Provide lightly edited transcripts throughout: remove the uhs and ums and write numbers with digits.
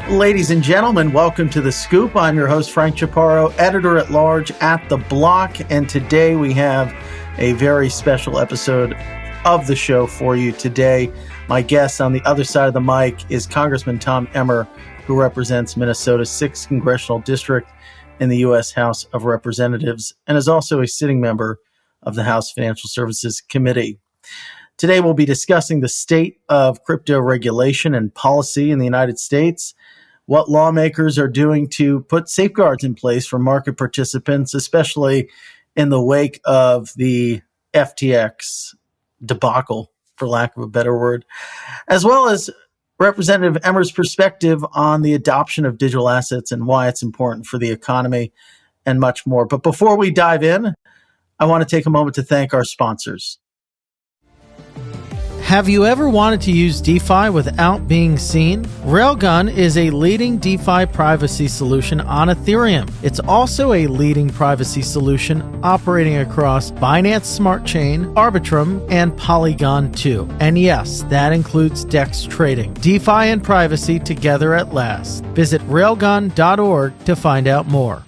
Ladies and gentlemen, welcome to The Scoop. I'm your host, Frank Chaparro, editor-at-large at The Block, and today we have a very special episode of the show for you today. My guest on the other side of the mic is Congressman Tom Emmer, who represents Minnesota's 6th Congressional District in the U.S. House of Representatives and is also a sitting member of the House Financial Services Committee. Today, we'll be discussing the state of crypto regulation and policy in the United States, what lawmakers are doing to put safeguards in place for market participants, especially in the wake of the FTX debacle, for lack of a better word, as well as Representative Emmer's perspective on the adoption of digital assets and why it's important for the economy and much more. But before we dive in, I want to take a moment to thank our sponsors. Have you ever wanted to use DeFi without being seen? RAILGUN is a leading DeFi privacy solution on Ethereum. It's also a leading privacy solution operating across Binance Smart Chain, Arbitrum, and Polygon 2. And yes, that includes DEX trading. DeFi and privacy together at last. Visit railgun.org to find out more.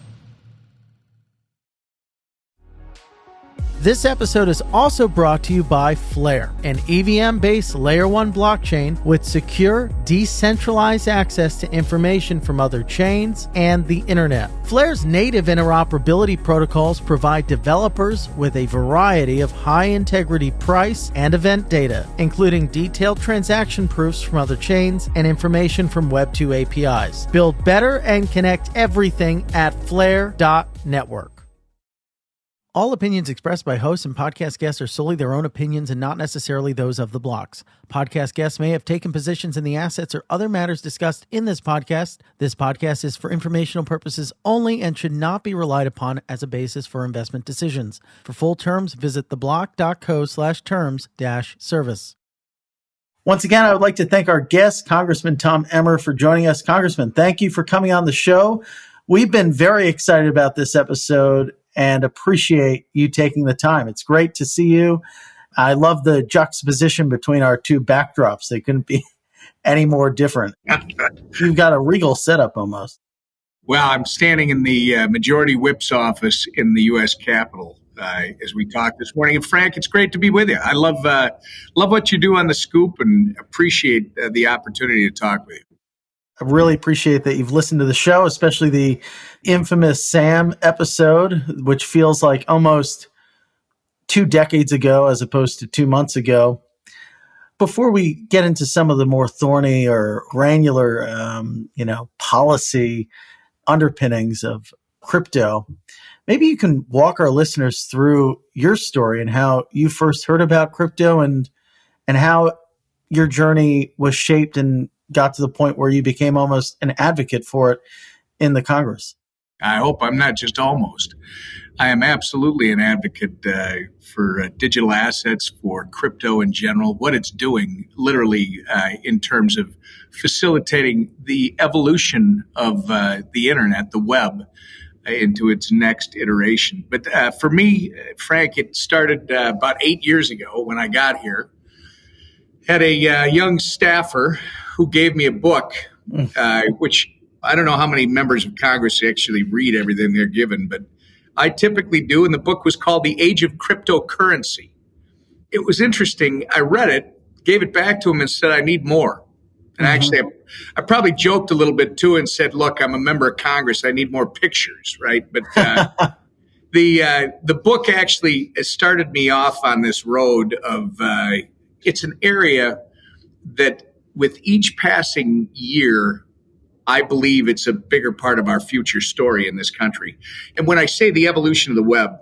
This episode is also brought to you by Flare, an EVM-based Layer 1 blockchain with secure, decentralized access to information from other chains and the internet. Flare's native interoperability protocols provide developers with a variety of high-integrity price and event data, including detailed transaction proofs from other chains and information from Web2 APIs. Build better and connect everything at flare.network. All opinions expressed by hosts and podcast guests are solely their own opinions and not necessarily those of the blocks. Podcast guests may have taken positions in the assets or other matters discussed in this podcast. This podcast is for informational purposes only and should not be relied upon as a basis for investment decisions. For full terms, visit theblock.co/terms-service. Once again, I would like to thank our guest, Congressman Tom Emmer, for joining us. Congressman, thank you for coming on the show. We've been very excited about this episode and appreciate you taking the time. It's great to see you. I love the juxtaposition between our two backdrops. They couldn't be any more different. You've got a regal setup almost. Well, I'm standing in the Majority Whip's office in the U.S. Capitol as we talk this morning. And Frank, it's great to be with you. I love what you do on The Scoop and appreciate the opportunity to talk with you. I really appreciate that you've listened to the show, especially the infamous Sam episode, which feels like almost 2 decades ago as opposed to 2 months ago. Before we get into some of the more thorny or granular, policy underpinnings of crypto, maybe you can walk our listeners through your story and how you first heard about crypto and how your journey was shaped and got to the point where you became almost an advocate for it in the Congress. I hope I'm not just almost. I am absolutely an advocate for digital assets, for crypto in general, what it's doing literally in terms of facilitating the evolution of the internet, the web, into its next iteration. But for me, Frank, it started about 8 years ago when I got here. Had a young staffer who gave me a book, which I don't know how many members of Congress actually read everything they're given, but I typically do. And the book was called The Age of Cryptocurrency. It was interesting. I read it, gave it back to him and said, I need more. And actually, I probably joked a little bit too and said, look, I'm a member of Congress. I need more pictures, right? But the book actually started me off on this road of it's an area that with each passing year, I believe it's a bigger part of our future story in this country. And when I say the evolution of the web,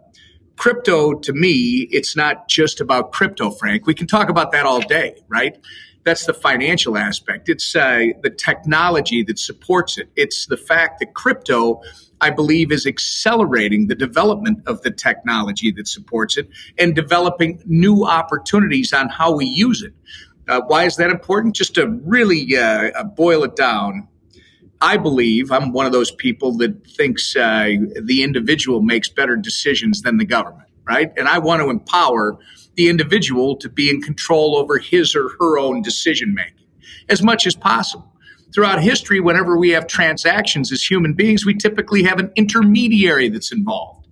crypto, to me, it's not just about crypto, Frank. We can talk about that all day, right? That's the financial aspect. It's the technology that supports it. It's the fact that crypto, I believe, is accelerating the development of the technology that supports it and developing new opportunities on how we use it. Why is that important? Just to really boil it down, I believe I'm one of those people that thinks the individual makes better decisions than the government, right? And I want to empower the individual to be in control over his or her own decision making as much as possible. throughout history, whenever we have transactions as human beings, we typically have an intermediary that's involved.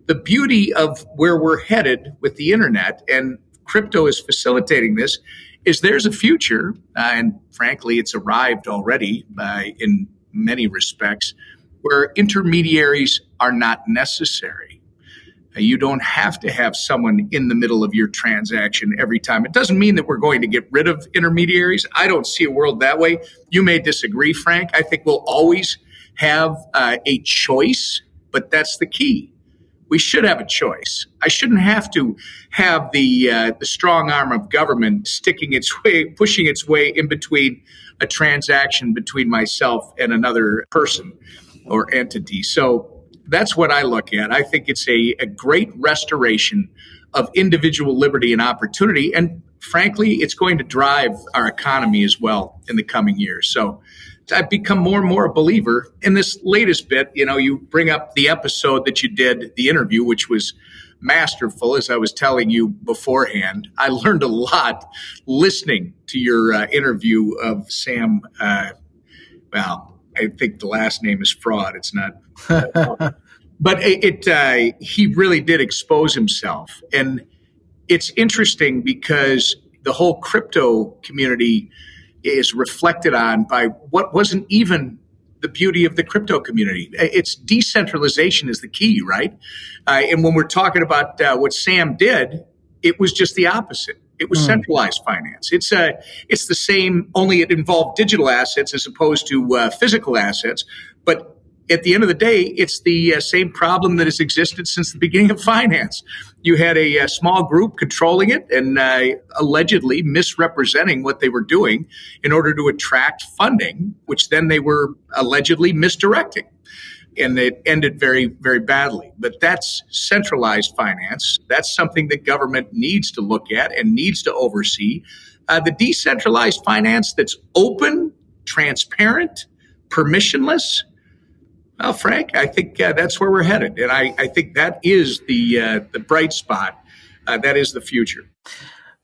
The beauty of where we're headed with the internet, and crypto is facilitating this, is there's a future, and frankly, it's arrived already in many respects, where intermediaries are not necessary. You don't have to have someone in the middle of your transaction every time. It doesn't mean that we're going to get rid of intermediaries. I don't see a world that way. You may disagree, Frank. I think we'll always have a choice, but that's the key. We should have a choice. I shouldn't have to have the strong arm of government pushing its way in between a transaction between myself and another person or entity. So that's what I look at. I think it's a great restoration of individual liberty and opportunity. And frankly, it's going to drive our economy as well in the coming years. So I've become more and more a believer in this latest bit. You bring up the episode that you did, the interview, which was masterful, as I was telling you beforehand. I learned a lot listening to your interview of Sam. Well, I think the last name is Fraud. It's not. But he really did expose himself. And it's interesting because the whole crypto community is reflected on by what wasn't even the beauty of the crypto community. It's decentralization is the key, right? And when we're talking about what Sam did, it was just the opposite. It was centralized finance. It's the same, only it involved digital assets as opposed to physical assets. But at the end of the day, it's the same problem that has existed since the beginning of finance. You had a small group controlling it and allegedly misrepresenting what they were doing in order to attract funding, which then they were allegedly misdirecting. And it ended very, very badly. But that's centralized finance. That's something that government needs to look at and needs to oversee. The decentralized finance that's open, transparent, permissionless. Well, Frank, I think that's where we're headed. And I think that is the bright spot. That is the future.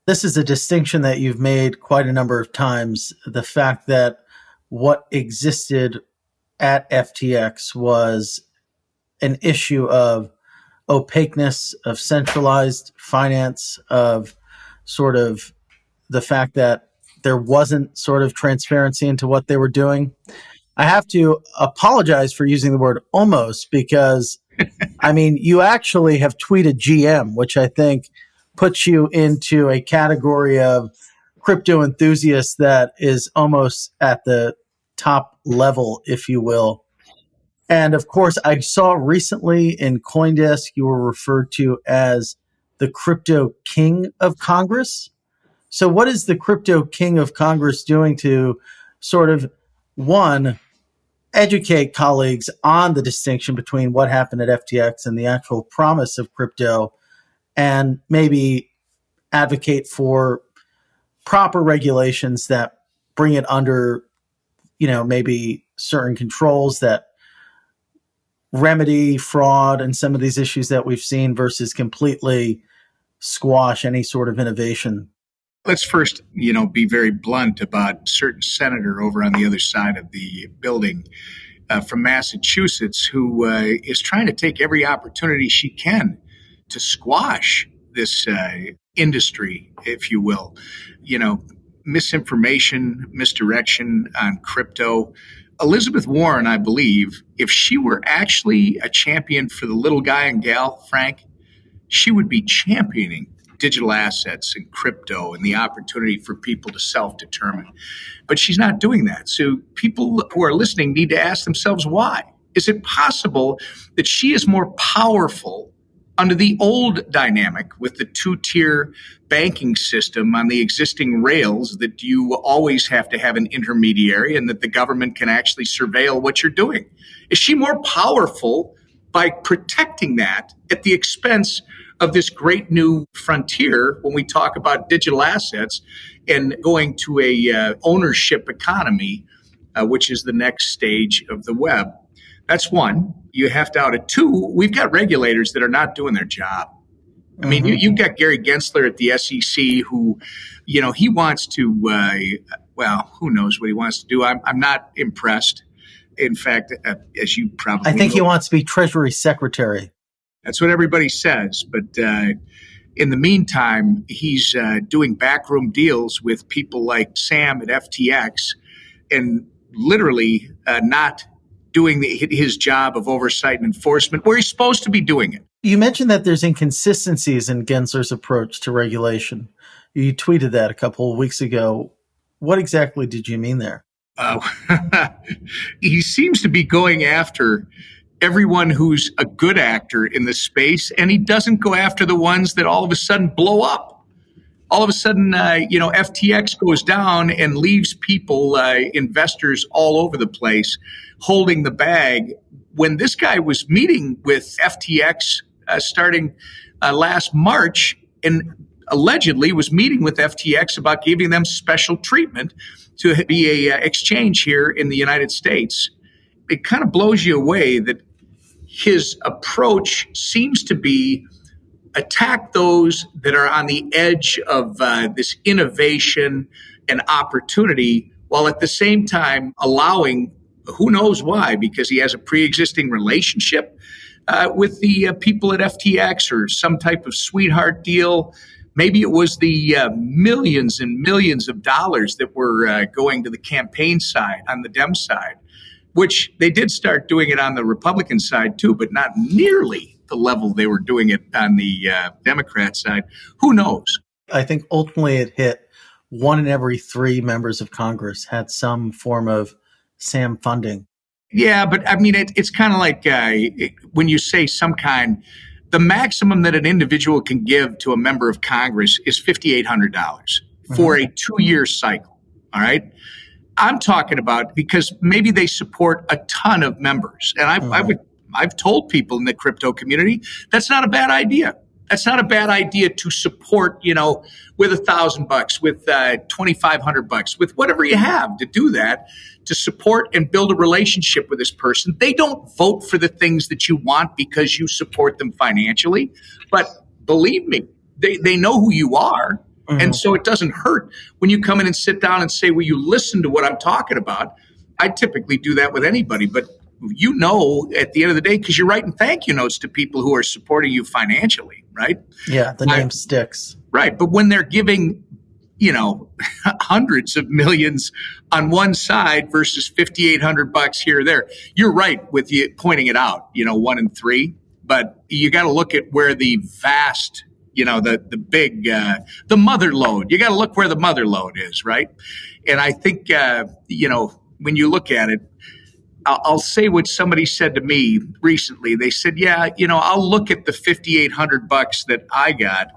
This is a distinction that you've made quite a number of times. The fact that what existed at FTX was an issue of opaqueness, of centralized finance, of sort of the fact that there wasn't sort of transparency into what they were doing. I have to apologize for using the word almost because, I mean, you actually have tweeted GM, which I think puts you into a category of crypto enthusiast that is almost at the top level, if you will. And of course, I saw recently in CoinDesk, you were referred to as the crypto king of Congress. So what is the crypto king of Congress doing to sort of, one, educate colleagues on the distinction between what happened at FTX and the actual promise of crypto, and maybe advocate for proper regulations that bring it under, maybe certain controls that remedy fraud and some of these issues that we've seen versus completely squash any sort of innovation? Let's first, be very blunt about a certain senator over on the other side of the building from Massachusetts who is trying to take every opportunity she can to squash this industry, if you will. Misinformation, misdirection on crypto. Elizabeth Warren, I believe, if she were actually a champion for the little guy and gal, Frank, she would be championing digital assets and crypto and the opportunity for people to self-determine. But she's not doing that. So people who are listening need to ask themselves why. Is it possible that she is more powerful under the old dynamic with the two-tier banking system on the existing rails, that you always have to have an intermediary and that the government can actually surveil what you're doing? Is she more powerful by protecting that at the expense of this great new frontier when we talk about digital assets and going to a ownership economy, which is the next stage of the web? That's one. You have to out it. Two, we've got regulators that are not doing their job. I mean, you've got Gary Gensler at the SEC who, he wants to well, who knows what he wants to do. I'm not impressed. In fact, as you probably I think know, he wants to be Treasury Secretary. that's what everybody says. But in the meantime, he's doing backroom deals with people like Sam at FTX and literally not doing his job of oversight and enforcement where he's supposed to be doing it. You mentioned that there's inconsistencies in Gensler's approach to regulation. You tweeted that a couple of weeks ago. What exactly did you mean there? He seems to be going after everyone who's a good actor in the space, and he doesn't go after the ones that all of a sudden blow up. All of a sudden, FTX goes down and leaves people, investors all over the place, holding the bag. When this guy was meeting with FTX starting last March and allegedly was meeting with FTX about giving them special treatment to be a exchange here in the United States, it kind of blows you away that his approach seems to be attack those that are on the edge of this innovation and opportunity, while at the same time allowing, who knows why, because he has a pre-existing relationship with the people at FTX or some type of sweetheart deal. Maybe it was the millions and millions of dollars that were going to the campaign side, on the Dem side, which they did start doing it on the Republican side too, but not nearly the level they were doing it on the Democrat side. Who knows? I think ultimately it hit 1 in every 3 members of Congress had some form of SAM funding. Yeah, but I mean, it's kind of like when you say some kind, the maximum that an individual can give to a member of Congress is $5,800 for a 2-year cycle. All right. I'm talking about because maybe they support a ton of members. And I've told people in the crypto community, that's not a bad idea. That's not a bad idea to support, with $1,000, with $2,500, with whatever you have to do that, to support and build a relationship with this person. They don't vote for the things that you want because you support them financially. But believe me, they know who you are. Mm-hmm. And so it doesn't hurt when you come in and sit down and say, will you listen to what I'm talking about? I typically do that with anybody, but at the end of the day, because you're writing thank you notes to people who are supporting you financially, right? Yeah, the name sticks. Right. But when they're giving, hundreds of millions on one side versus $5,800 here or there, you're right with you pointing it out, 1 in 3. But you got to look at where the vast, the big, the mother lode, you got to look where the mother lode is, right? And I think, when you look at it, I'll say what somebody said to me recently. They said, yeah, I'll look at the $5,800 that I got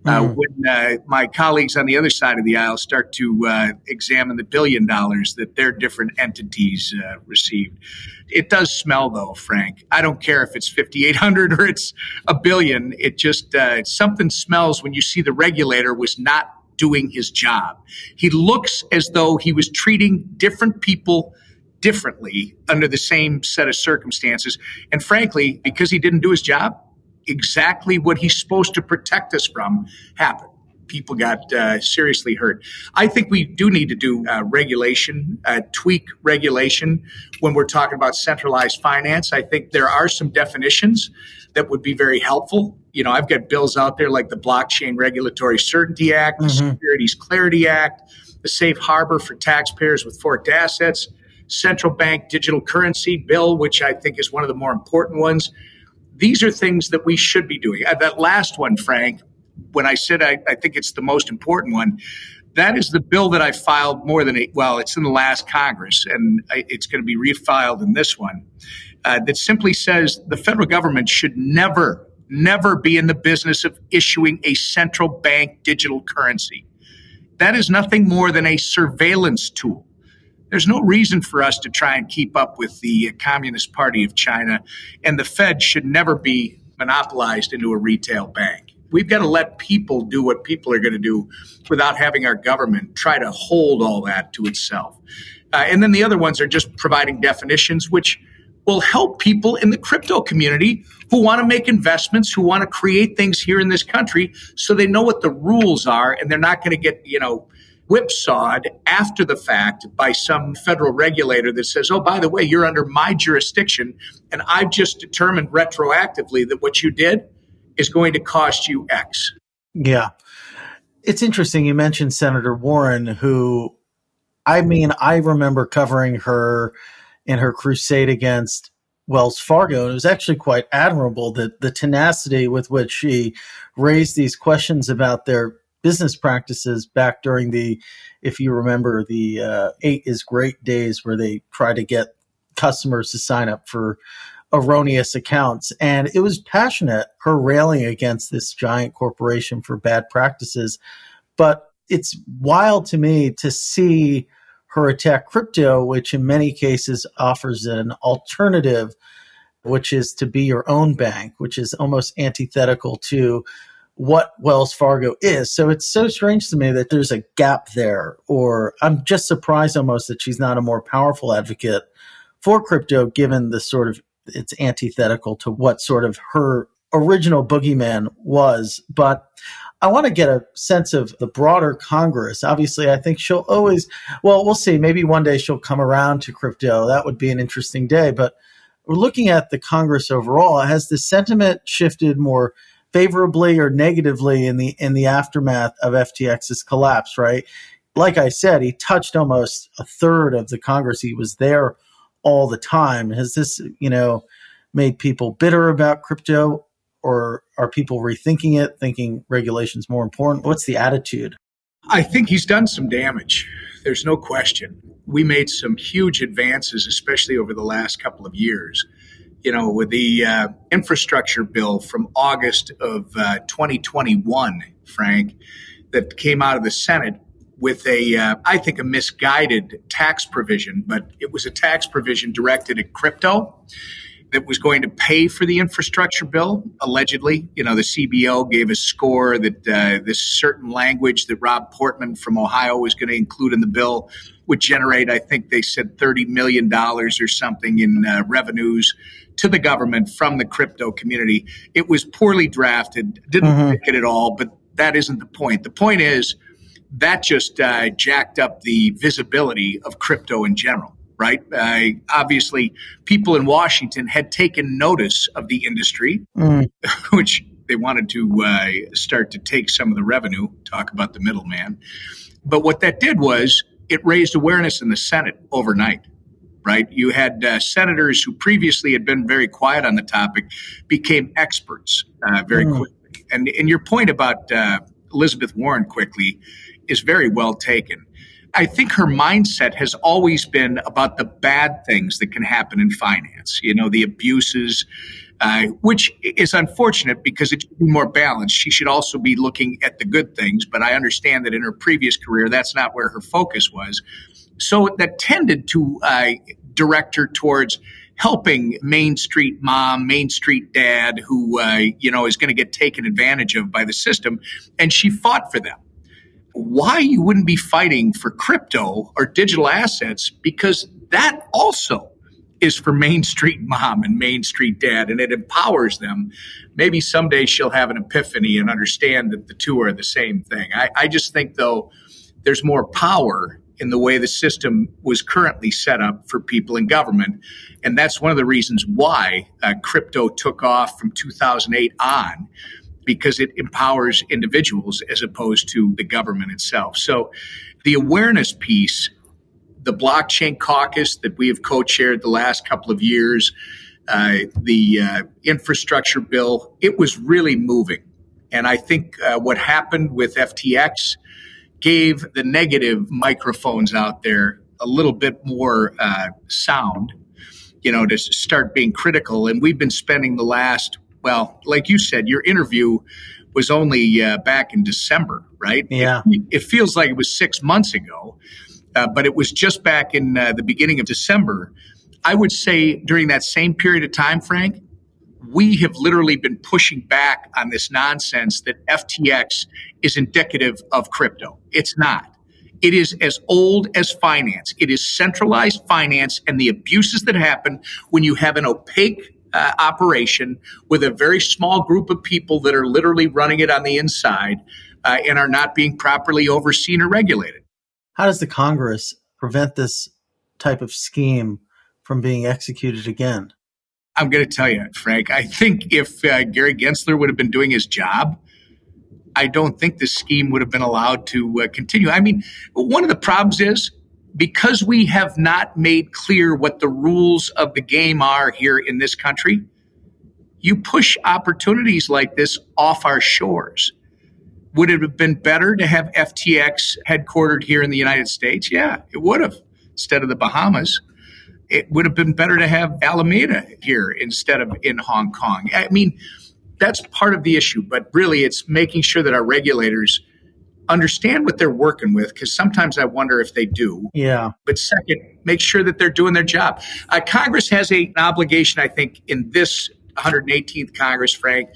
when my colleagues on the other side of the aisle start to examine the $1 billion that their different entities received. It does smell, though, Frank. I don't care if it's 5,800 or it's $1 billion. It just something smells when you see the regulator was not doing his job. He looks as though he was treating different people differently under the same set of circumstances. And frankly, because he didn't do his job, exactly what he's supposed to protect us from happened. People got seriously hurt. I think we do need to do regulation, tweak regulation when we're talking about centralized finance. I think there are some definitions that would be very helpful. I've got bills out there like the Blockchain Regulatory Certainty Act, the Securities Clarity Act, the Safe Harbor for Taxpayers with Forked Assets, Central Bank Digital Currency Bill, which I think is one of the more important ones. These are things that we should be doing. That last one, Frank, when I said I think it's the most important one, that is the bill that I filed it's in the last Congress, and it's going to be refiled in this one, that simply says the federal government should never be in the business of issuing a central bank digital currency. That is nothing more than a surveillance tool. There's no reason for us to try and keep up with the Communist Party of China, and the Fed should never be monopolized into a retail bank. We've got to let people do what people are going to do without having our government try to hold all that to itself. And then the other ones are just providing definitions, which will help people in the crypto community who want to make investments, who want to create things here in this country so they know what the rules are and they're not going to get, whipsawed after the fact by some federal regulator that says, oh, by the way, you're under my jurisdiction, and I've just determined retroactively that what you did is going to cost you X. Yeah. It's interesting. You mentioned Senator Warren, who, I remember covering her in her crusade against Wells Fargo. And it was actually quite admirable that the tenacity with which she raised these questions about their business practices back during if you remember, the 8 is Great days, where they try to get customers to sign up for erroneous accounts. And it was passionate, her railing against this giant corporation for bad practices. But it's wild to me to see her attack crypto, which in many cases offers an alternative, which is to be your own bank, which is almost antithetical to what Wells Fargo is. So it's so strange to me that there's a gap there, or I'm just surprised almost that she's not a more powerful advocate for crypto, given the sort of it's antithetical to what sort of her original boogeyman was. But I want to get a sense of the broader Congress. Obviously, I think she'll always, well, we'll see. Maybe one day she'll come around to crypto. That would be an interesting day. But we're looking at the Congress overall. Has the sentiment shifted more favorably or negatively in the aftermath of FTX's collapse, right? Like I said, he touched almost a third of the Congress. He was there all the time. Has this, made people bitter about crypto, or are people rethinking it, thinking regulation's more important? What's the attitude? I think he's done some damage. There's no question. We made some huge advances, especially over the last couple of years. With the infrastructure bill from August of 2021, Frank, that came out of the Senate with I think, a misguided tax provision, but it was a tax provision directed at crypto that was going to pay for the infrastructure bill, allegedly. The CBO gave a score that this certain language that Rob Portman from Ohio was going to include in the bill would generate, I think they said, $30 million or something in revenues to the government from the crypto community. It was poorly drafted, didn't make it at all, but that isn't the point. The point is that just jacked up the visibility of crypto in general. Right? Obviously, people in Washington had taken notice of the industry, which they wanted to start to take some of the revenue, talk about the middleman. But what that did was it raised awareness in the Senate overnight, right? You had senators who previously had been very quiet on the topic became experts very quickly. And your point about Elizabeth Warren quickly is very well taken. I think her mindset has always been about the bad things that can happen in finance, the abuses, which is unfortunate because it should be more balanced. She should also be looking at the good things, but I understand that in her previous career, that's not where her focus was. So that tended to direct her towards helping Main Street mom, Main Street dad, who, is going to get taken advantage of by the system, and she fought for them. Why you wouldn't be fighting for crypto or digital assets, because that also is for Main Street mom and Main Street dad, and it empowers them. Maybe someday she'll have an epiphany and understand that the two are the same thing. I just think, though, there's more power in the way the system was currently set up for people in government, and that's one of the reasons why crypto took off from 2008 on, because it empowers individuals as opposed to the government itself. So the awareness piece, the blockchain caucus that we have co-chaired the last couple of years, the infrastructure bill, it was really moving. And I think what happened with FTX gave the negative microphones out there a little bit more sound, to start being critical. And we've been spending the last, well, like you said, your interview was only back in December, right? Yeah. It feels like it was 6 months ago, but it was just back in the beginning of December. I would say during that same period of time, Frank, we have literally been pushing back on this nonsense that FTX is indicative of crypto. It's not. It is as old as finance. It is centralized finance and the abuses that happen when you have an opaque operation with a very small group of people that are literally running it on the inside and are not being properly overseen or regulated. How does the Congress prevent this type of scheme from being executed again? I'm going to tell you, Frank, I think if Gary Gensler would have been doing his job, I don't think this scheme would have been allowed to continue. I mean, one of the problems is because we have not made clear what the rules of the game are here in this country, you push opportunities like this off our shores. Would it have been better to have FTX headquartered here in the United States? Yeah, it would have, instead of the Bahamas. It would have been better to have Alameda here instead of in Hong Kong. I mean, that's part of the issue, but really it's making sure that our regulators understand what they're working with, because sometimes I wonder if they do. Yeah. But second, make sure that they're doing their job. Congress has an obligation, I think, in this 118th Congress, Frank,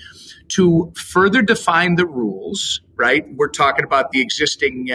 to further define the rules, right? We're talking about the existing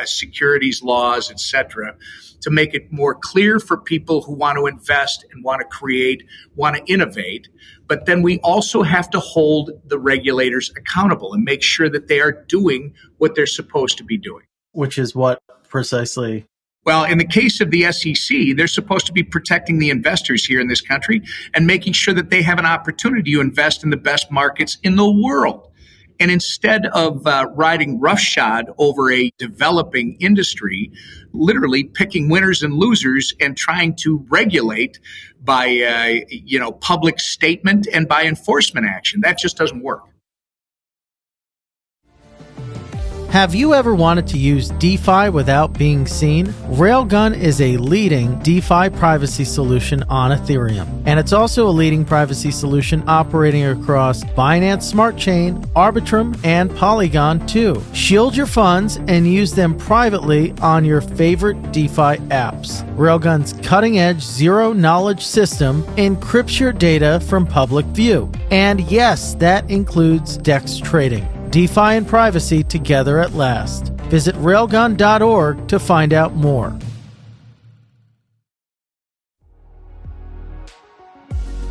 securities laws, et cetera, to make it more clear for people who want to invest and want to create, want to innovate. But then we also have to hold the regulators accountable and make sure that they are doing what they're supposed to be doing. Which is what precisely? Well, in the case of the SEC, they're supposed to be protecting the investors here in this country and making sure that they have an opportunity to invest in the best markets in the world. And instead of riding roughshod over a developing industry, literally picking winners and losers and trying to regulate by public statement and by enforcement action, that just doesn't work. Have you ever wanted to use DeFi without being seen? Railgun is a leading DeFi privacy solution on Ethereum. And it's also a leading privacy solution operating across Binance Smart Chain, Arbitrum, and Polygon too. Shield your funds and use them privately on your favorite DeFi apps. Railgun's cutting-edge zero-knowledge system encrypts your data from public view. And yes, that includes DEX trading. DeFi and privacy together at last. Visit railgun.org to find out more.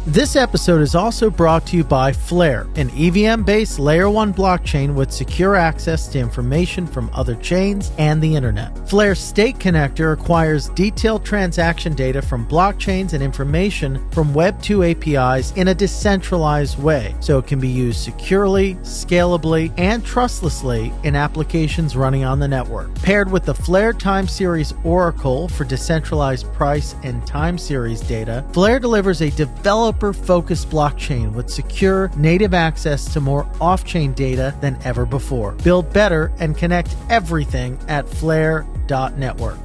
This episode is also brought to you by Flare, an EVM-based Layer 1 blockchain with secure access to information from other chains and the internet. Flare's State Connector acquires detailed transaction data from blockchains and information from Web 2 APIs in a decentralized way, so it can be used securely, scalably, and trustlessly in applications running on the network. Paired with the Flare Time Series Oracle for decentralized price and time series data, Flare delivers a developer-focused blockchain with secure native access to more off-chain data than ever before. Build better and connect everything at flare.network.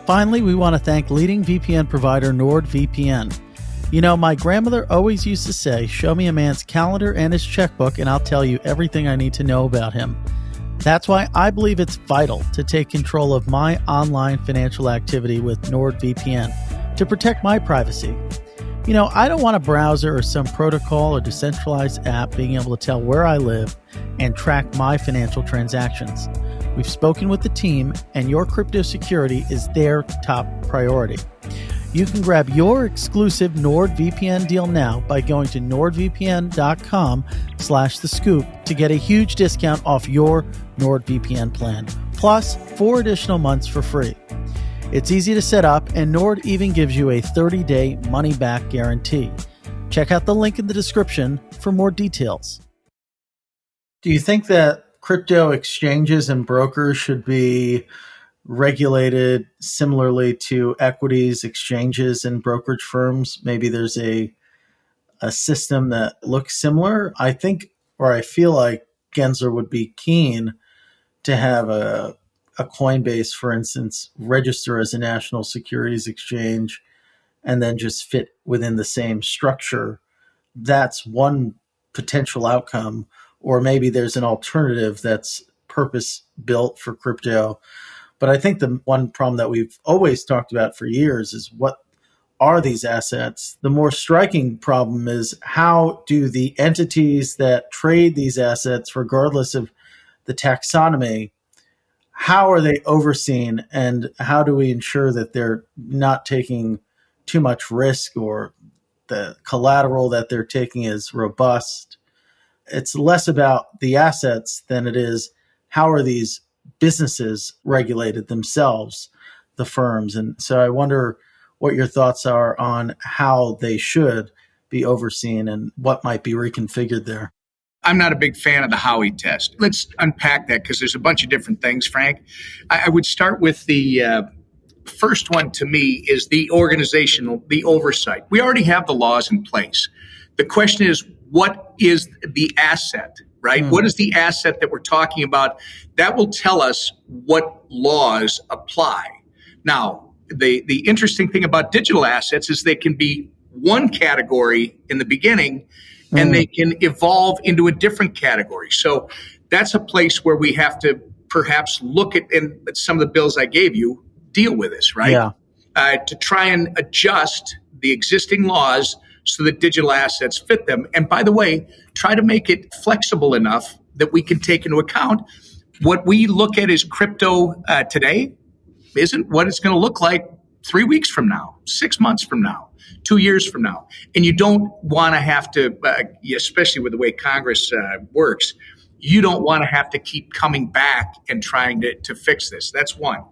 Finally, we want to thank leading VPN provider NordVPN. You know, my grandmother always used to say, show me a man's calendar and his checkbook and I'll tell you everything I need to know about him. That's why I believe it's vital to take control of my online financial activity with NordVPN to protect my privacy. You know, I don't want a browser or some protocol or decentralized app being able to tell where I live and track my financial transactions. We've spoken with the team, and your crypto security is their top priority. You can grab your exclusive NordVPN deal now by going to nordvpn.com/thescoop to get a huge discount off your NordVPN plan, plus 4 additional months for free. It's easy to set up, and Nord even gives you a 30-day money-back guarantee. Check out the link in the description for more details. Do you think that crypto exchanges and brokers should be regulated similarly to equities, exchanges, and brokerage firms? Maybe there's a system that looks similar. I think, or I feel like Gensler would be keen to have a Coinbase, for instance, register as a national securities exchange and then just fit within the same structure. That's one potential outcome. Or maybe there's an alternative that's purpose built for crypto. But I think the one problem that we've always talked about for years is what are these assets? The more striking problem is how do the entities that trade these assets, regardless of the taxonomy, how are they overseen, and how do we ensure that they're not taking too much risk or the collateral that they're taking is robust? It's less about the assets than it is how are these businesses regulated themselves, the firms? And so I wonder what your thoughts are on how they should be overseen and what might be reconfigured there. I'm not a big fan of the Howey test. Let's unpack that because there's a bunch of different things, Frank. I would start with the first one to me is the organizational, the oversight. We already have the laws in place. The question is, what is the asset, right? What is the asset that we're talking about? That will tell us what laws apply. Now, the interesting thing about digital assets is they can be one category in the beginning and they can evolve into a different category. So that's a place where we have to perhaps look at, and some of the bills I gave you deal with this, right? Yeah. To try and adjust the existing laws so that digital assets fit them. And by the way, try to make it flexible enough that we can take into account what we look at as crypto today isn't what it's going to look like 3 weeks from now, 6 months from now, 2 years from now. And you don't want to have to, especially with the way Congress works, you don't want to have to keep coming back and trying to fix this. That's one.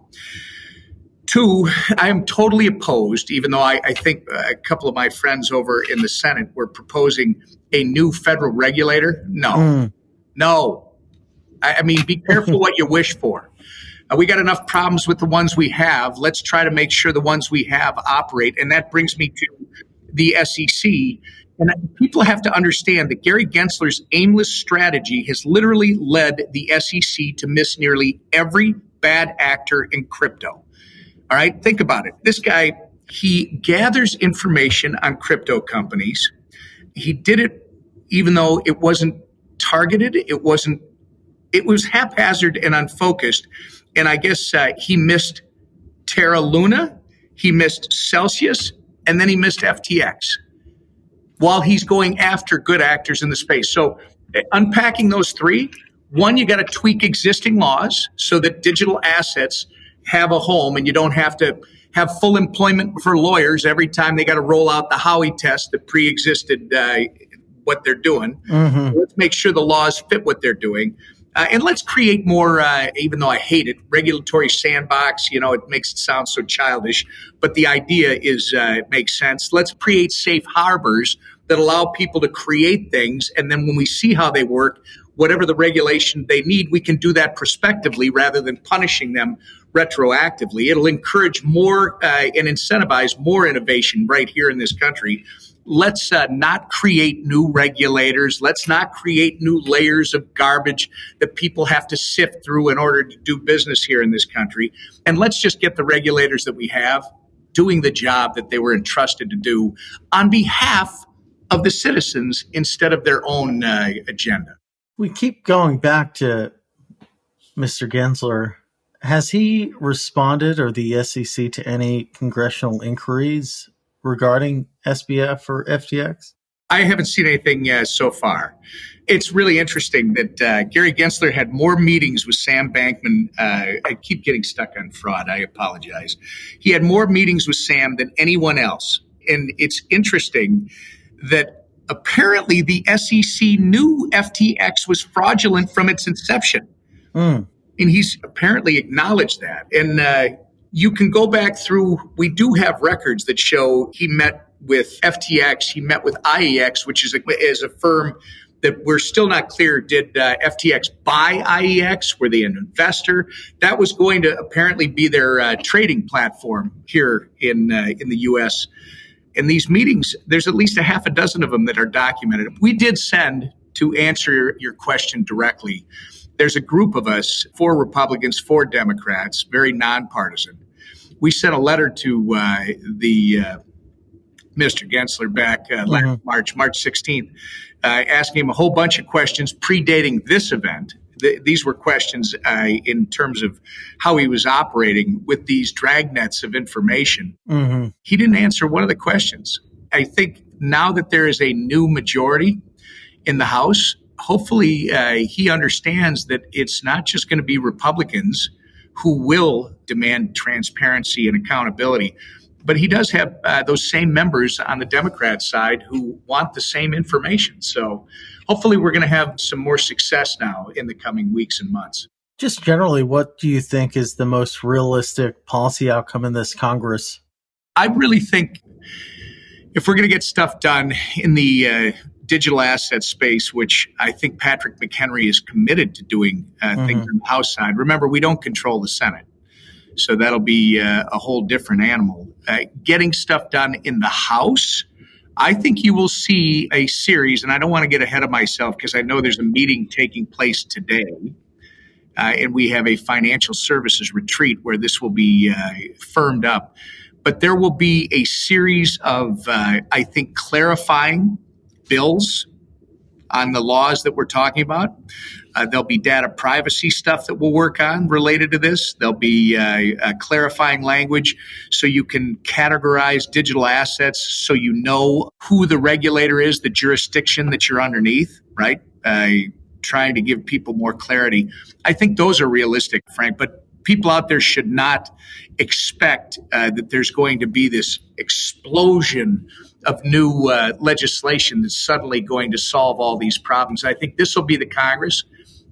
Two, I am totally opposed, even though I think a couple of my friends over in the Senate were proposing a new federal regulator. No. I mean, be careful what you wish for. We got enough problems with the ones we have. Let's try to make sure the ones we have operate. And that brings me to the SEC. And people have to understand that Gary Gensler's aimless strategy has literally led the SEC to miss nearly every bad actor in crypto. All right, think about it. This guy, he gathers information on crypto companies. He did it even though it wasn't targeted. It was haphazard and unfocused. And I guess he missed Terra Luna, he missed Celsius, and then he missed FTX while he's going after good actors in the space. So unpacking those three, one, you got to tweak existing laws so that digital assets have a home and you don't have to have full employment for lawyers every time they got to roll out the Howey test that pre-existed what they're doing. Let's make sure the laws fit what they're doing. And let's create more, even though I hate it, regulatory sandbox. You know, it makes it sound so childish, but the idea is it makes sense. Let's create safe harbors that allow people to create things. And then when we see how they work, whatever the regulation they need, we can do that prospectively rather than punishing them retroactively. It'll encourage more and incentivize more innovation right here in this country. Let's not create new regulators. Let's not create new layers of garbage that people have to sift through in order to do business here in this country. And let's just get the regulators that we have doing the job that they were entrusted to do on behalf of the citizens instead of their own agenda. We keep going back to Mr. Gensler. Has he responded, or the SEC, to any congressional inquiries regarding SBF or FTX? I haven't seen anything so far. It's really interesting that Gary Gensler had more meetings with Sam Bankman. I keep getting stuck on fraud. I apologize. He had more meetings with Sam than anyone else. And it's interesting that apparently the SEC knew FTX was fraudulent from its inception. And he's apparently acknowledged that. And you can go back through, we do have records that show he met with FTX, he met with IEX, which is a firm that we're still not clear. Did FTX buy IEX? Were they an investor? That was going to apparently be their trading platform here in the U.S. In these meetings, there's at least a half a dozen of them that are documented. We did send, to answer your question directly, there's a group of us, 4 Republicans, 4 Democrats, very nonpartisan. We sent a letter to Mr. Gensler back last March 16th, asking him a whole bunch of questions predating this event. These were questions in terms of how he was operating with these dragnets of information. He didn't answer one of the questions. I think now that there is a new majority in the House, hopefully he understands that it's not just going to be Republicans who will demand transparency and accountability, but he does have those same members on the Democrat side who want the same information. So hopefully we're going to have some more success now in the coming weeks and months. Just generally, what do you think is the most realistic policy outcome in this Congress? I really think if we're going to get stuff done in the digital asset space, which I think Patrick McHenry is committed to doing things on the House side. Remember, we don't control the Senate. So that'll be a whole different animal. Getting stuff done in the House, I think you will see a series, and I don't want to get ahead of myself because I know there's a meeting taking place today, and we have a financial services retreat where this will be firmed up. But there will be a series of, I think, clarifying bills on the laws that we're talking about. There'll be data privacy stuff that we'll work on related to this. There'll be clarifying language so you can categorize digital assets so you know who the regulator is, the jurisdiction that you're underneath, right? Trying to give people more clarity. I think those are realistic, Frank, but people out there should not expect that there's going to be this explosion of new legislation that's suddenly going to solve all these problems. I think this will be the Congress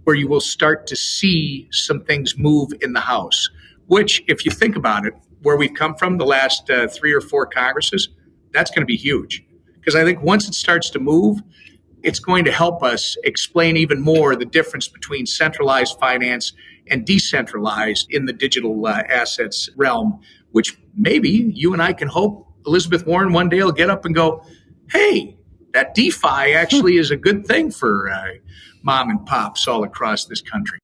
where you will start to see some things move in the House, which, if you think about it, where we've come from the last 3 or 4 Congresses, that's going to be huge. Because I think once it starts to move, it's going to help us explain even more the difference between centralized finance and decentralized in the digital assets realm, which maybe you and I can hope Elizabeth Warren one day will get up and go, hey, that DeFi actually is a good thing for mom and pops all across this country.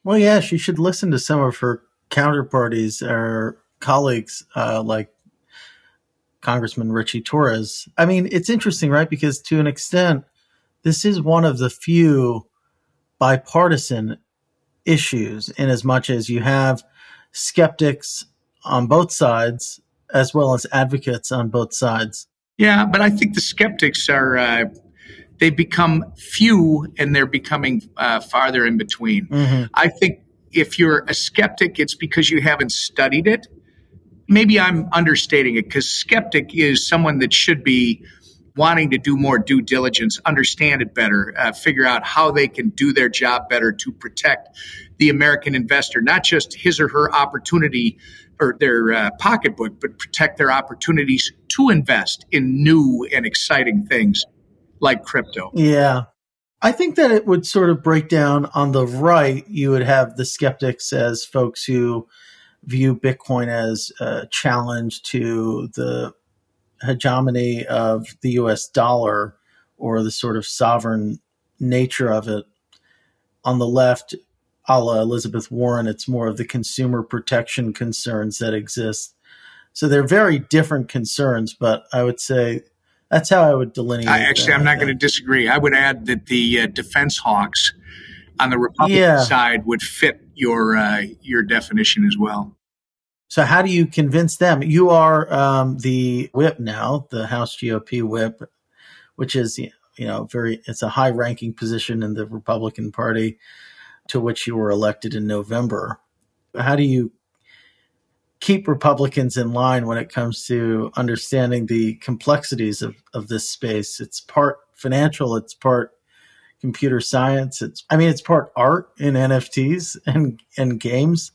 Well, yeah, she should listen to some of her counterparties or colleagues like Congressman Richie Torres. I mean, it's interesting, right? Because to an extent, this is one of the few bipartisan issues in as much as you have skeptics on both sides as well as advocates on both sides. Yeah, but I think the skeptics are, they've become few and they're becoming farther in between. I think if you're a skeptic, it's because you haven't studied it. Maybe I'm understating it because skeptic is someone that should be wanting to do more due diligence, understand it better, figure out how they can do their job better to protect the American investor, not just his or her opportunity or their pocketbook, but protect their opportunities to invest in new and exciting things like crypto. Yeah. I think that it would sort of break down on the right. You would have the skeptics as folks who view Bitcoin as a challenge to the hegemony of the US dollar or the sort of sovereign nature of it. On the left, a la Elizabeth Warren, it's more of the consumer protection concerns that exist. So they're very different concerns, but I would say that's how I would delineate. I'm not going to disagree. I would add that the defense hawks on the Republican side would fit your definition as well. So how do you convince them? You are the whip now, the House GOP whip, which is, it's a high-ranking position in the Republican Party to which you were elected in November. How do you keep Republicans in line when it comes to understanding the complexities of this space? It's part financial, it's part computer science, it's part art in NFTs and games.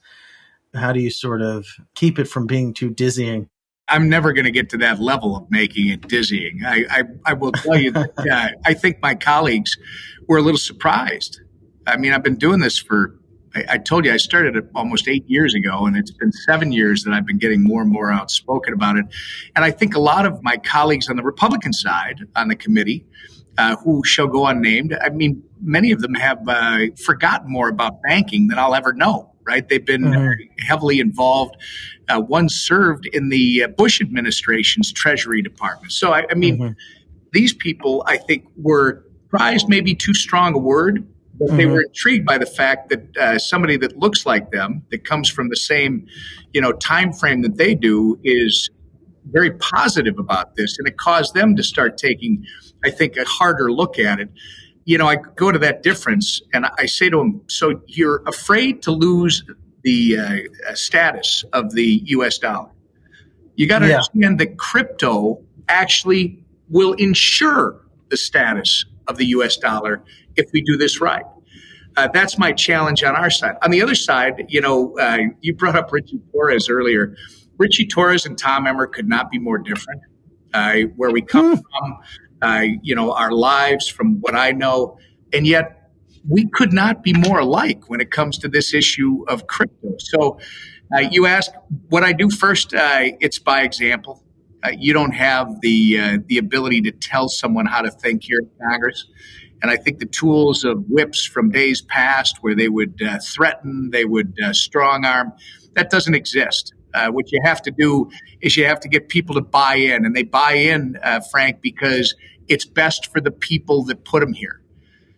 How do you sort of keep it from being too dizzying? I'm never going to get to that level of making it dizzying. I will tell you that I think my colleagues were a little surprised. I mean, I've been doing this I told you I started it almost 8 years ago, and it's been 7 years that I've been getting more and more outspoken about it. And I think a lot of my colleagues on the Republican side on the committee, who shall go unnamed, I mean, many of them have forgotten more about banking than I'll ever know. Right? They've been heavily involved. One served in the Bush administration's Treasury Department. So, I mean, these people, I think, were surprised, maybe too strong a word, but they were intrigued by the fact that somebody that looks like them, that comes from the same, time frame that they do, is very positive about this. And it caused them to start taking, I think, a harder look at it. I go to that difference and I say to them, so you're afraid to lose the status of the US dollar. You got to understand that crypto actually will ensure the status of the US dollar if we do this right. That's my challenge on our side. On the other side, you brought up Richie Torres earlier. Richie Torres and Tom Emmer could not be more different. Where we come from, our lives, from what I know, and yet we could not be more alike when it comes to this issue of crypto. So you ask what I do first. It's by example. You don't have the ability to tell someone how to think here in Congress. And I think the tools of whips from days past where they would threaten, they would strong arm, that doesn't exist. What you have to do is you have to get people to buy in. And they buy in, Frank, because it's best for the people that put them here.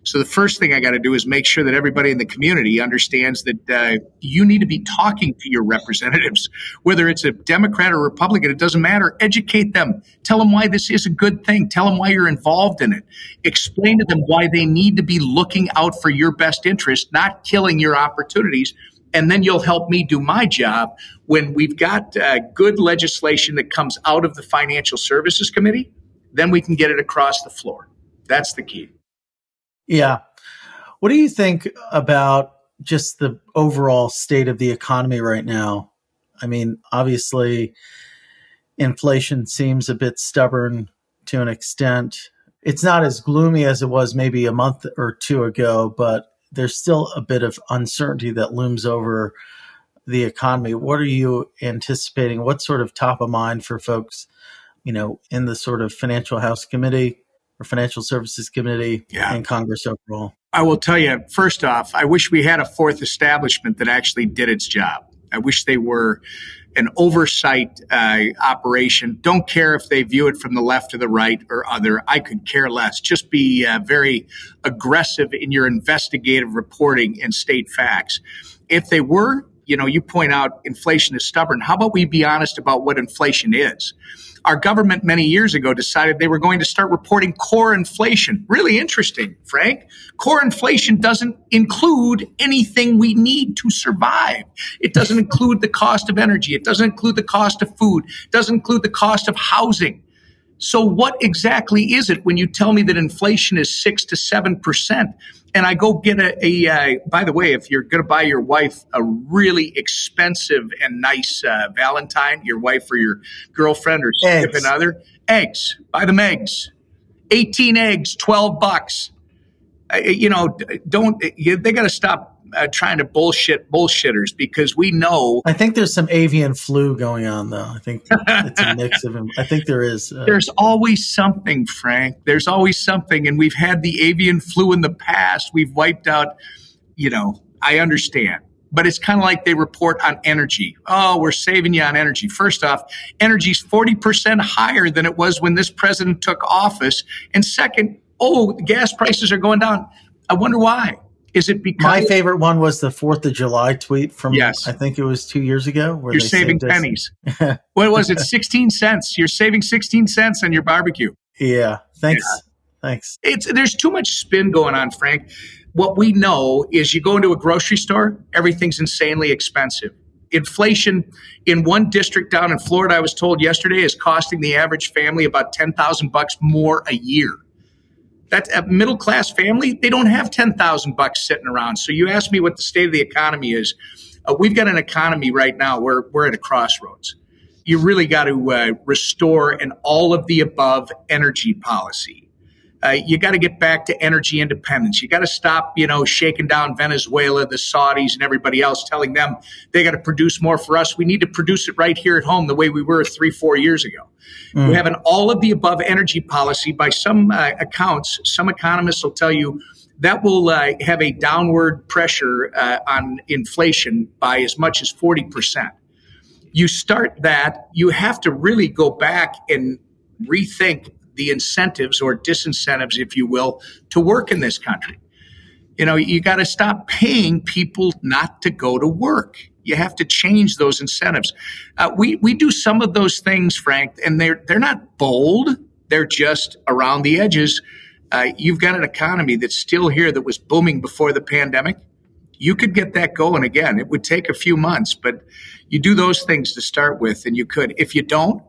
So the first thing I got to do is make sure that everybody in the community understands that you need to be talking to your representatives, whether it's a Democrat or Republican, it doesn't matter. Educate them. Tell them why this is a good thing. Tell them why you're involved in it. Explain to them why they need to be looking out for your best interest, not killing your opportunities. And then you'll help me do my job when we've got good legislation that comes out of the Financial Services Committee. Then we can get it across the floor. That's the key. Yeah. What do you think about just the overall state of the economy right now? I mean, obviously, inflation seems a bit stubborn to an extent. It's not as gloomy as it was maybe a month or two ago, but there's still a bit of uncertainty that looms over the economy. What are you anticipating? What's sort of top of mind for folks, in the sort of Financial House Committee or Financial Services Committee and Congress overall? I will tell you, first off, I wish we had a fourth establishment that actually did its job. I wish they were an oversight operation. Don't care if they view it from the left or the right or other. I could care less. Just be very aggressive in your investigative reporting and state facts. If they were, you point out inflation is stubborn. How about we be honest about what inflation is? Our government many years ago decided they were going to start reporting core inflation. Really interesting, Frank. Core inflation doesn't include anything we need to survive. It doesn't include the cost of energy. It doesn't include the cost of food. It doesn't include the cost of housing. So what exactly is it when you tell me that inflation is 6 to 7%? And I go get by the way, if you're going to buy your wife a really expensive and nice Valentine, your wife or your girlfriend or significant other, eggs, buy them eggs. 18 eggs, $12. They got to stop trying to bullshitters, because we know. I think there's some avian flu going on, though. I think it's a mix of them. I think there is. There's always something, Frank. There's always something. And we've had the avian flu in the past. We've wiped out, I understand. But it's kind of like they report on energy. Oh, we're saving you on energy. First off, energy's 40% higher than it was when this president took office. And second, gas prices are going down. I wonder why. Is it because my favorite one was the 4th of July tweet from, I think it was 2 years ago, where you're saving pennies. What was it? 16 cents. You're saving 16 cents on your barbecue. Yeah. Thanks. There's too much spin going on, Frank. What we know is you go into a grocery store, everything's insanely expensive. Inflation in one district down in Florida, I was told yesterday, is costing the average family about $10,000 more a year. That's a middle-class family. They don't have $10,000 sitting around. So you ask me what the state of the economy is. We've got an economy right now where we're at a crossroads. You really got to restore an all-of-the-above energy policy. You got to get back to energy independence. You got to stop, shaking down Venezuela, the Saudis, and everybody else, telling them they got to produce more for us. We need to produce it right here at home the way we were 3-4 years ago. We have an all-of-the-above energy policy. By some accounts, some economists will tell you that will have a downward pressure on inflation by as much as 40%. You start that, you have to really go back and rethink the incentives or disincentives, if you will, to work in this country. You got to stop paying people not to go to work. You have to change those incentives. We do some of those things, Frank, and they're not bold. They're just around the edges. You've got an economy that's still here that was booming before the pandemic. You could get that going again. It would take a few months, but you do those things to start with, and you could. If you don't,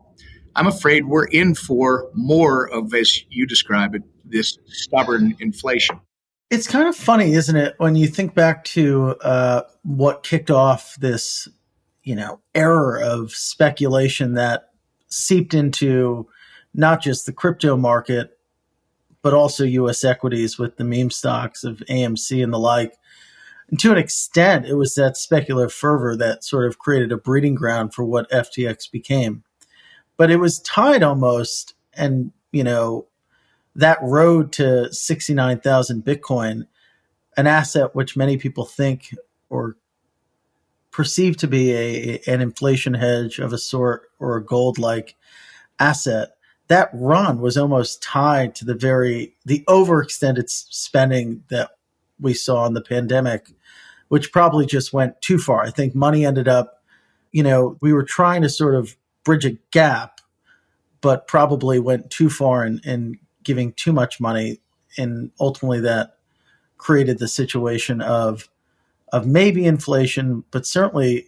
I'm afraid we're in for more of, as you describe it, this stubborn inflation. It's kind of funny, isn't it, when you think back to what kicked off this, era of speculation that seeped into not just the crypto market, but also U.S. equities with the meme stocks of AMC and the like. And to an extent, it was that speculative fervor that sort of created a breeding ground for what FTX became. But it was tied almost, and, that road to 69,000 Bitcoin, an asset which many people think or perceive to be an inflation hedge of a sort or a gold-like asset, that run was almost tied to the overextended spending that we saw in the pandemic, which probably just went too far. I think money ended up, we were trying to sort of bridge a gap, but probably went too far in giving too much money. And ultimately that created the situation of maybe inflation, but certainly,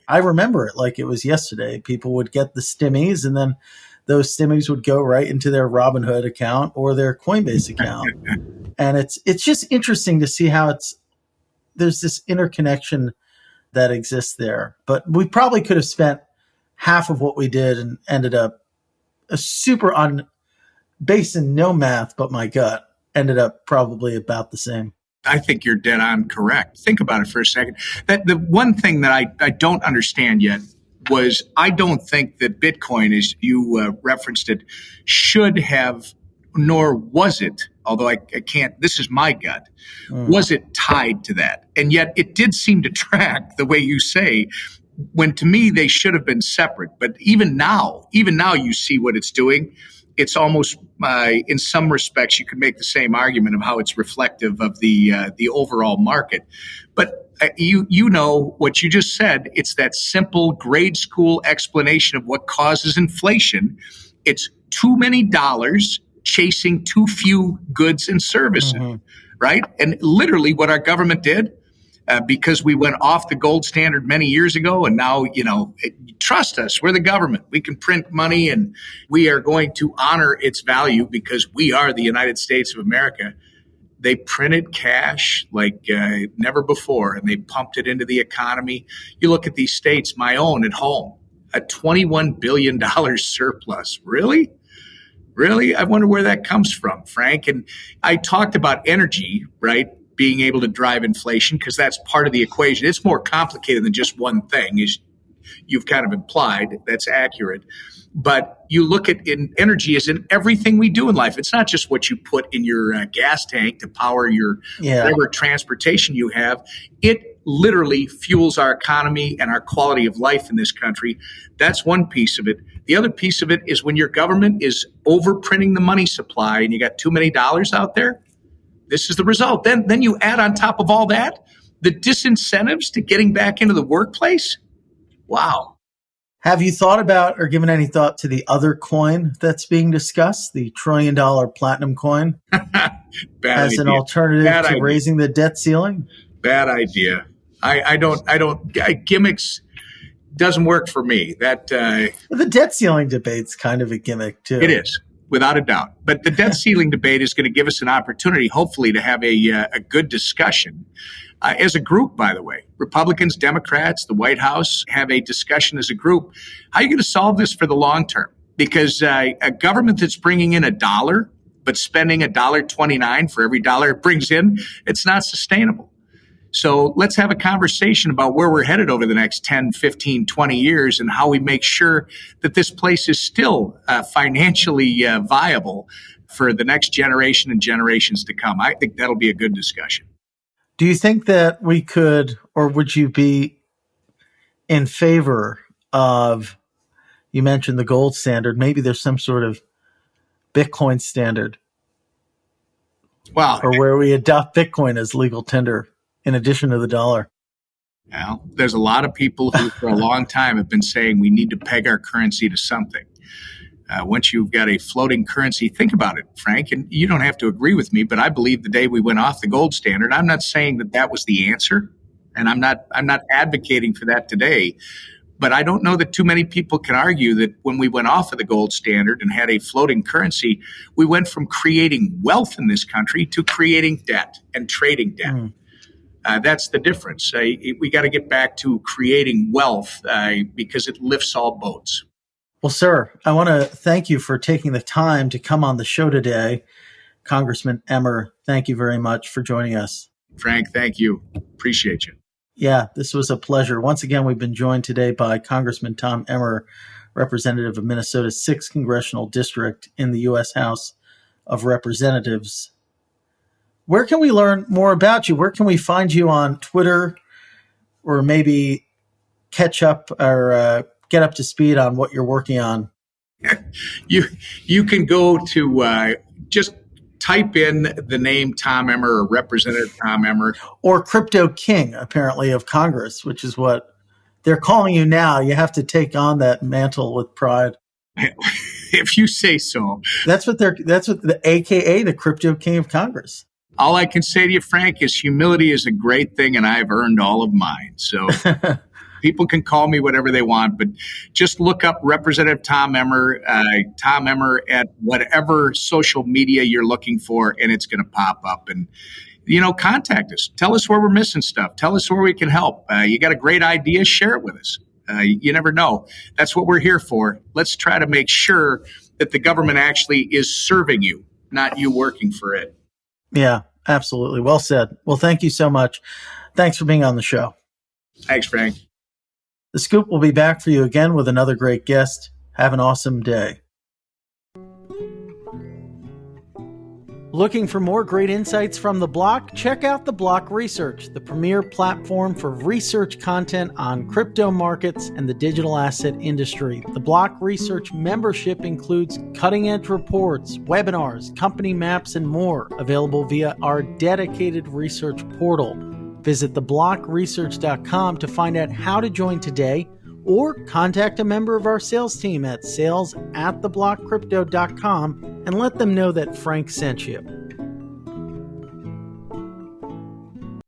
I remember it like it was yesterday. People would get the stimmies, and then those stimmies would go right into their Robinhood account or their Coinbase account. And it's just interesting to see how there's this interconnection that exists there. But we probably could have spent half of what we did and ended up based in no math, but my gut ended up probably about the same. I think you're dead on correct. Think about it for a second. That the one thing that I don't understand yet was I don't think that Bitcoin, as you referenced it, should have, nor was it, although I can't, this is my gut, was it tied to that? And yet it did seem to track the way you say, when to me they should have been separate. But even now you see what it's doing. It's almost, in some respects, you could make the same argument of how it's reflective of the overall market. But you know what you just said. It's that simple grade school explanation of what causes inflation. It's too many dollars chasing too few goods and services, right? And literally what our government did, because we went off the gold standard many years ago, and now, trust us, we're the government. We can print money, and we are going to honor its value because we are the United States of America. They printed cash like never before, and they pumped it into the economy. You look at these states, my own at home, a $21 billion surplus. Really? Really? I wonder where that comes from, Frank. And I talked about energy, right? Being able to drive inflation, because that's part of the equation. It's more complicated than just one thing, as you've kind of implied. That's accurate. But you look at energy as in everything we do in life. It's not just what you put in your gas tank to power your whatever transportation you have. It literally fuels our economy and our quality of life in this country. That's one piece of it. The other piece of it is when your government is overprinting the money supply and you got too many dollars out there, this is the result. Then you add on top of all that the disincentives to getting back into the workplace. Wow. Have you thought about or given any thought to the other coin that's being discussed, the $1 trillion platinum coin, as an alternative to raising the debt ceiling? Bad idea. I don't. Gimmicks doesn't work for me. The debt ceiling debate's kind of a gimmick too. It is, without a doubt. But the debt ceiling debate is going to give us an opportunity, hopefully, to have a good discussion. As a group, by the way, Republicans, Democrats, the White House have a discussion as a group. How are you going to solve this for the long term? Because a government that's bringing in $1, but spending $1.29 for every dollar it brings in, it's not sustainable. So let's have a conversation about where we're headed over the next 10, 15, 20 years and how we make sure that this place is still financially viable for the next generation and generations to come. I think that'll be a good discussion. Do you think that we could, or would you be in favor of, you mentioned the gold standard, maybe there's some sort of Bitcoin standard, or where we adopt Bitcoin as legal tender in addition to the dollar? Well, there's a lot of people who for a long time have been saying we need to peg our currency to something. Once you've got a floating currency, think about it, Frank, and you don't have to agree with me, but I believe the day we went off the gold standard, I'm not saying that was the answer, and I'm not advocating for that today. But I don't know that too many people can argue that when we went off of the gold standard and had a floating currency, we went from creating wealth in this country to creating debt and trading debt. That's the difference. We got to get back to creating wealth because it lifts all boats. Well, sir, I want to thank you for taking the time to come on the show today. Congressman Emmer, thank you very much for joining us. Frank, thank you. Appreciate you. Yeah, this was a pleasure. Once again, we've been joined today by Congressman Tom Emmer, representative of Minnesota's 6th Congressional District in the U.S. House of Representatives. Where can we learn more about you? Where can we find you on Twitter, or maybe catch up or get up to speed on what you're working on? You can go to just type in the name Tom Emmer or Representative Tom Emmer. Or Crypto King, apparently, of Congress, which is what they're calling you now. You have to take on that mantle with pride. If you say so. That's what the AKA the Crypto King of Congress. All I can say to you, Frank, is humility is a great thing, and I've earned all of mine. So people can call me whatever they want, but just look up Representative Tom Emmer at whatever social media you're looking for, and it's going to pop up. And, contact us. Tell us where we're missing stuff. Tell us where we can help. You got a great idea, share it with us. You never know. That's what we're here for. Let's try to make sure that the government actually is serving you, not you working for it. Yeah, absolutely. Well said. Well, thank you so much. Thanks for being on the show. Thanks, Frank. The Scoop will be back for you again with another great guest. Have an awesome day. Looking for more great insights from The Block? Check out The Block Research, the premier platform for research content on crypto markets and the digital asset industry. The Block Research membership includes cutting-edge reports, webinars, company maps, and more, available via our dedicated research portal. Visit theblockresearch.com to find out how to join today, or contact a member of our sales team at sales@theblockcrypto.com and let them know that Frank sent you.